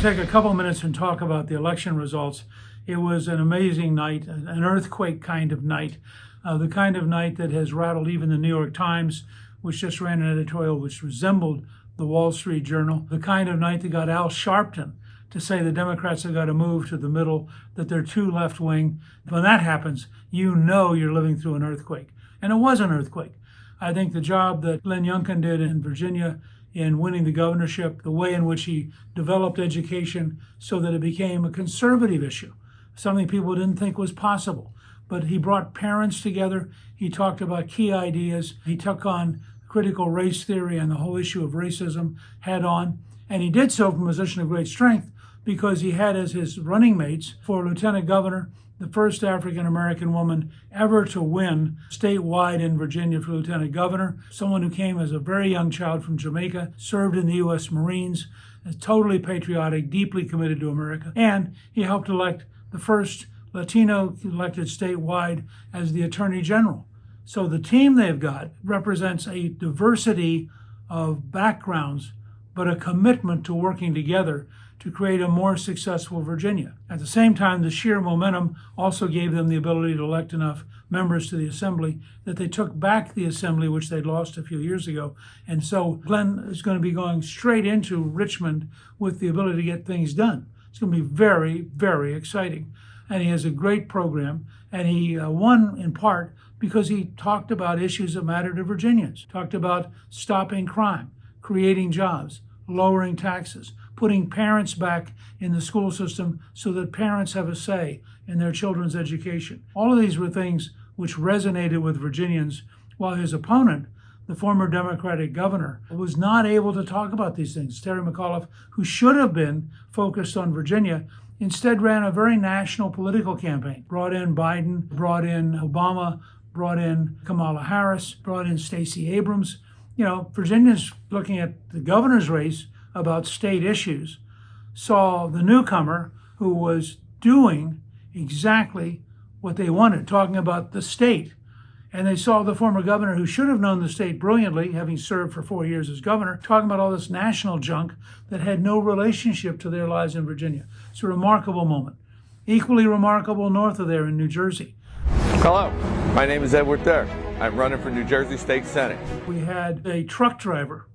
take a couple minutes and talk about the election results. It was an amazing night, an earthquake kind of night, the kind of night that has rattled even the New York Times, which just ran an editorial which resembled the Wall Street Journal, the kind of night that got Al Sharpton to say the Democrats have got to move to the middle, that they're too left-wing. When that happens, you know you're living through an earthquake. And it was an earthquake. I think the job that Glenn Youngkin did in Virginia in winning the governorship, the way in which he developed education so that it became a conservative issue, something people didn't think was possible. But he brought parents together. He talked about key ideas. He took on critical race theory and the whole issue of racism head on. And he did so from a position of great strength because he had as his running mates for lieutenant governor the first African-American woman ever to win statewide in Virginia for lieutenant governor, someone who came as a very young child from Jamaica, served in the U.S. Marines, is totally patriotic, deeply committed to America, and he helped elect the first Latino elected statewide as the Attorney General. So the team they've got represents a diversity of backgrounds, but a commitment to working together to create a more successful Virginia. At the same time, the sheer momentum also gave them the ability to elect enough members to the Assembly that they took back the Assembly, which they'd lost a few years ago. And so Glenn is going to be going straight into Richmond with the ability to get things done. It's going to be very, very exciting. And he has a great program. And he won in part because he talked about issues that matter to Virginians, talked about stopping crime, creating jobs, lowering taxes, putting parents back in the school system so that parents have a say in their children's education. All of these were things which resonated with Virginians, while his opponent, the former Democratic governor, was not able to talk about these things. Terry McAuliffe, who should have been focused on Virginia, instead ran a very national political campaign. Brought in Biden, brought in Obama, brought in Kamala Harris, brought in Stacey Abrams. You know, Virginians looking at the governor's race about state issues saw the newcomer who was doing exactly what they wanted, talking about the state. And they saw the former governor who should have known the state brilliantly, having served for 4 years as governor, talking about all this national junk that had no relationship to their lives in Virginia. It's a remarkable moment. Equally remarkable north of there in New Jersey. Hello, my name is Edward Durr. I'm running for New Jersey State Senate. We had a truck driver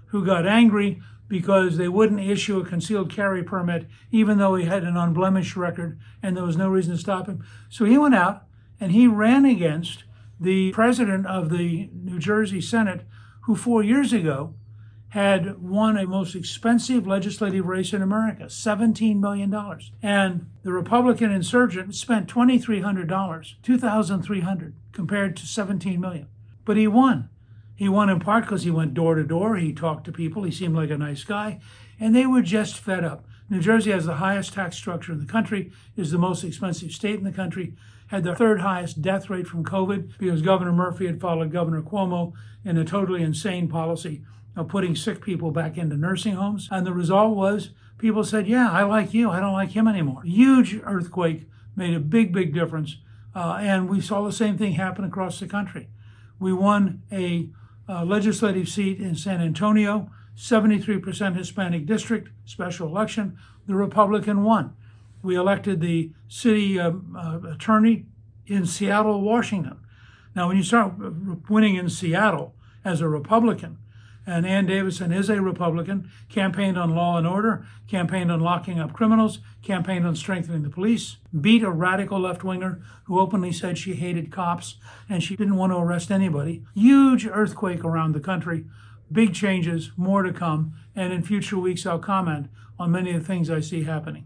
who got angry because they wouldn't issue a concealed carry permit, even though he had an unblemished record and there was no reason to stop him. So he went out and he ran against the president of the New Jersey Senate, who 4 years ago had won a most expensive legislative race in America, $17 million. And the Republican insurgent spent $2,300, $2,300 compared to $17 million. But he won. He won in part because he went door to door. He talked to people. He seemed like a nice guy. And they were just fed up. New Jersey has the highest tax structure in the country, is the most expensive state in the country, had the third highest death rate from COVID because Governor Murphy had followed Governor Cuomo in a totally insane policy of putting sick people back into nursing homes. And the result was people said, yeah, I like you. I don't like him anymore. Huge earthquake made a big, big difference. And we saw the same thing happen across the country. We won a legislative seat in San Antonio, 73% Hispanic district, special election. The Republican won. We elected the city attorney in Seattle, Washington. Now, when you start winning in Seattle as a Republican, and Ann Davison is a Republican, campaigned on law and order, campaigned on locking up criminals, campaigned on strengthening the police, beat a radical left-winger who openly said she hated cops and she didn't want to arrest anybody. Huge earthquake around the country, big changes, more to come, and in future weeks I'll comment on many of the things I see happening.